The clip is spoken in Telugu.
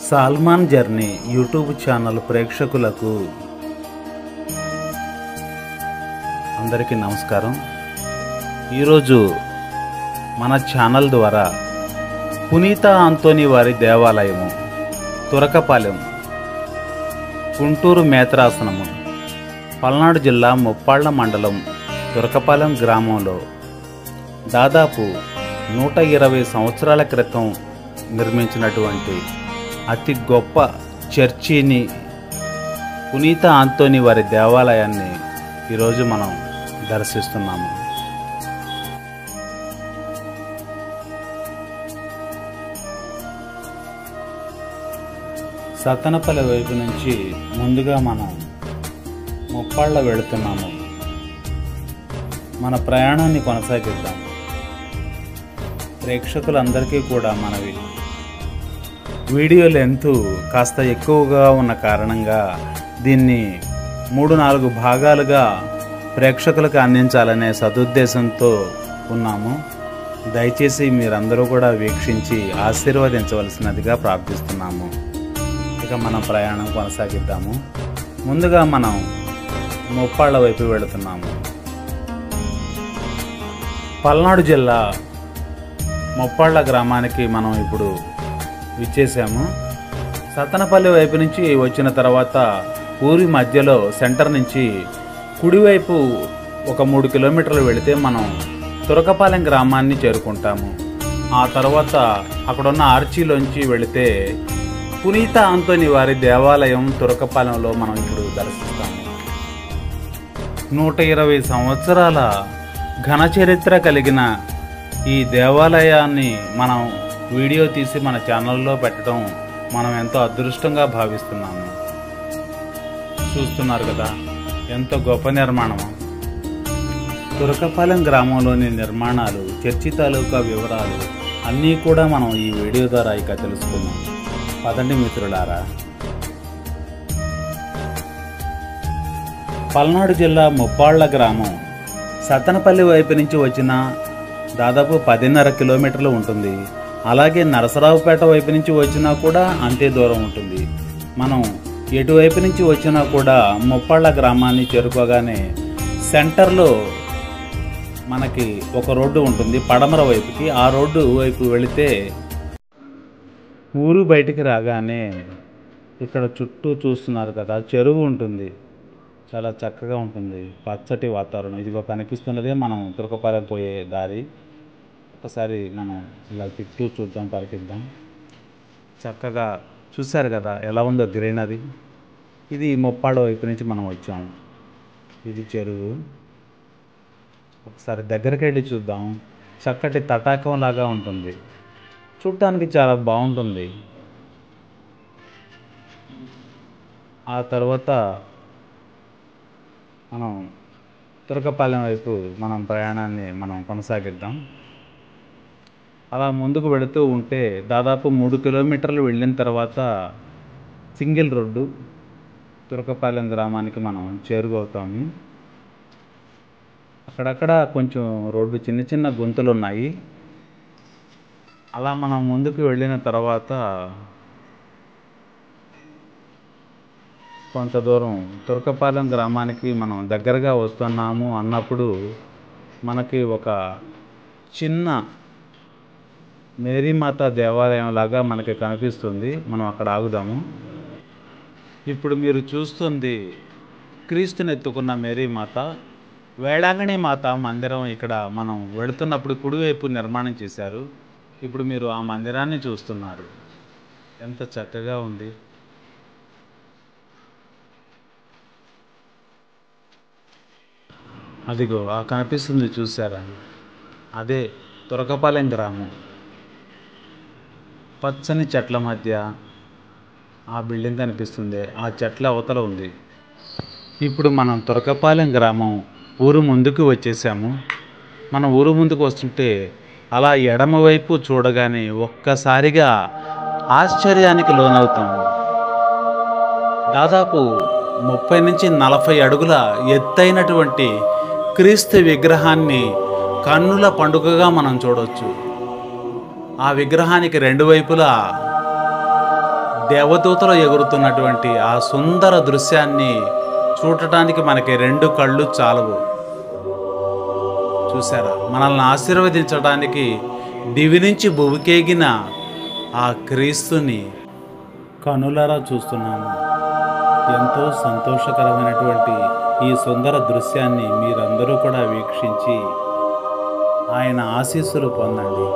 సాల్మాన్ జర్నీ యూట్యూబ్ ఛానల్ ప్రేక్షకులకు అందరికీ నమస్కారం. ఈరోజు మన ఛానల్ ద్వారా పునీత ఆంతోని వారి దేవాలయము తురకపాలెం, గుంటూరు మేత్రాసనము, పల్నాడు జిల్లా ముప్పాళ్ల మండలం తురకపాలెం గ్రామంలో దాదాపు 120 సంవత్సరాల క్రితం నిర్మించినటువంటి అతి గొప్ప చర్చిని, పునీత ఆంతోని వారి దేవాలయాన్ని ఈరోజు మనం దర్శిస్తున్నాము. సత్తనపల్లి వైపు నుంచి ముందుగా మనం ముప్పాళ్ళ వెళుతున్నాము. మన ప్రయాణాన్ని కొనసాగిద్దాం. ప్రేక్షకులందరికీ కూడా మనవి, వీడియో లెంత్ కాస్త ఎక్కువగా ఉన్న కారణంగా దీన్ని 3-4 భాగాలుగా ప్రేక్షకులకు అందించాలనే సదుద్దేశంతో ఉన్నాము. దయచేసి మీరందరూ కూడా వీక్షించి ఆశీర్వదించవలసినదిగా ప్రార్థిస్తున్నాము. ఇక మనం ప్రయాణం కొనసాగిద్దాము. ముందుగా మనం ముప్పాళ్ళ వైపు వెళుతున్నాము. పల్నాడు జిల్లా ముప్పాళ్ళ గ్రామానికి మనం ఇప్పుడు విచ్చేసాము. సత్తనపల్లి వైపు నుంచి వచ్చిన తర్వాత ఊరి మధ్యలో సెంటర్ నుంచి కుడివైపు ఒక 3 కిలోమీటర్లు వెళితే మనం తురకపాలెం గ్రామాన్ని చేరుకుంటాము. ఆ తర్వాత అక్కడున్న ఆర్చీలోంచి వెళితే పునీత ఆంతోని వారి దేవాలయం తురకపాలెంలో మనం ఇప్పుడు దర్శిస్తాము. 120 సంవత్సరాల ఘన చరిత్ర కలిగిన ఈ దేవాలయాన్ని మనం వీడియో తీసి మన ఛానల్లో పెట్టడం మనం ఎంతో అదృష్టంగా భావిస్తున్నాము. చూస్తున్నారు కదా, ఎంతో గొప్ప నిర్మాణము. తురకపాలెం గ్రామంలోని నిర్మాణాలు, చర్చి తాలూకా వివరాలు అన్నీ కూడా మనం ఈ వీడియో ద్వారా ఇక తెలుసుకున్నాం. పదండి మిత్రులారా. పల్నాడు జిల్లా ముప్పాళ్ల గ్రామం సత్తనపల్లి వైపు నుంచి వచ్చిన దాదాపు 10.5 కిలోమీటర్లు ఉంటుంది. అలాగే నరసరావుపేట వైపు నుంచి వచ్చినా కూడా అంతే దూరం ఉంటుంది. మనం ఎటువైపు నుంచి వచ్చినా కూడా ముప్పాళ్ల గ్రామాన్ని చేరుకోగానే సెంటర్లో మనకి ఒక రోడ్డు ఉంటుంది పడమర వైపుకి. ఆ రోడ్డు వైపు వెళితే ఊరు బయటికి రాగానే ఇక్కడ చుట్టూ చూస్తున్నారు కదా, చెరువు ఉంటుంది. చాలా చక్కగా ఉంటుంది, పచ్చటి వాతావరణం. ఇదిగో కనిపిస్తున్నదే మనం తురకపాలెం పోయే దారి. ఒకసారి మనం ఇలా తిట్టూ చూద్దాం, పరికిద్దాం. చక్కగా చూశారు కదా ఎలా ఉందో గ్రీనరీ. ఇది ముప్పాళ్ళ వైపు నుంచి మనం వచ్చాము. ఇది చెరువు. ఒకసారి దగ్గరికి వెళ్ళి చూద్దాం. చక్కటి తటాకం లాగా ఉంటుంది, చూడటానికి చాలా బాగుంటుంది. ఆ తర్వాత మనం తురకపాలెం వైపు మనం ప్రయాణాన్ని మనం కొనసాగిద్దాం. అలా ముందుకు వెళుతూ ఉంటే దాదాపు 3 కిలోమీటర్లు వెళ్ళిన తర్వాత సింగిల్ రోడ్డు తురకపాలెం గ్రామానికి మనం చేరువవుతాము. అక్కడక్కడ కొంచెం రోడ్డు చిన్న చిన్న గుంతలు ఉన్నాయి. అలా మనం ముందుకు వెళ్ళిన తర్వాత కొంత దూరం తురకపాలెం గ్రామానికి మనం దగ్గరగా వస్తున్నాము అన్నప్పుడు మనకి ఒక చిన్న మేరీమాత దేవాలయం లాగా మనకి కనిపిస్తుంది. మనం అక్కడ ఆగుదాము. ఇప్పుడు మీరు చూస్తుంది క్రీస్తుని ఎత్తుకున్న మేరీమాత, వేళాంగణి మాత మందిరం. ఇక్కడ మనం వెళుతున్నప్పుడు కుడివైపు నిర్మాణం చేశారు. ఇప్పుడు మీరు ఆ మందిరాన్ని చూస్తున్నారు. ఎంత చక్కగా ఉంది. అదిగో ఆ కనిపిస్తుంది, చూసారా? అదే తురకపాలెం గ్రామం. పచ్చని చెట్ల మధ్య ఆ బిల్డింగ్ కనిపిస్తుంది, ఆ చెట్ల అవతల ఉంది. ఇప్పుడు మనం తురకపాలెం గ్రామం ఊరు ముందుకు వచ్చేసాము. మనం ఊరు ముందుకు వస్తుంటే అలా ఎడమవైపు చూడగానే ఒక్కసారిగా ఆశ్చర్యానికి లోనవుతాము. దాదాపు 30-40 అడుగుల ఎత్తైనటువంటి క్రీస్తు విగ్రహాన్ని కన్నుల పండుగగా మనం చూడవచ్చు. ఆ విగ్రహానికి రెండు వైపులా దేవదూతలు ఎగురుతున్నటువంటి ఆ సుందర దృశ్యాన్ని చూడటానికి మనకి రెండు కళ్ళు చాలవు. చూసారా, మనల్ని ఆశీర్వదించడానికి దివి నుంచి భువికేగిన ఆ క్రీస్తుని కనులారా చూస్తున్నాము. ఎంతో సంతోషకరమైనటువంటి ఈ సుందర దృశ్యాన్ని మీరందరూ కూడా వీక్షించి ఆయన ఆశీస్సులు పొందండి.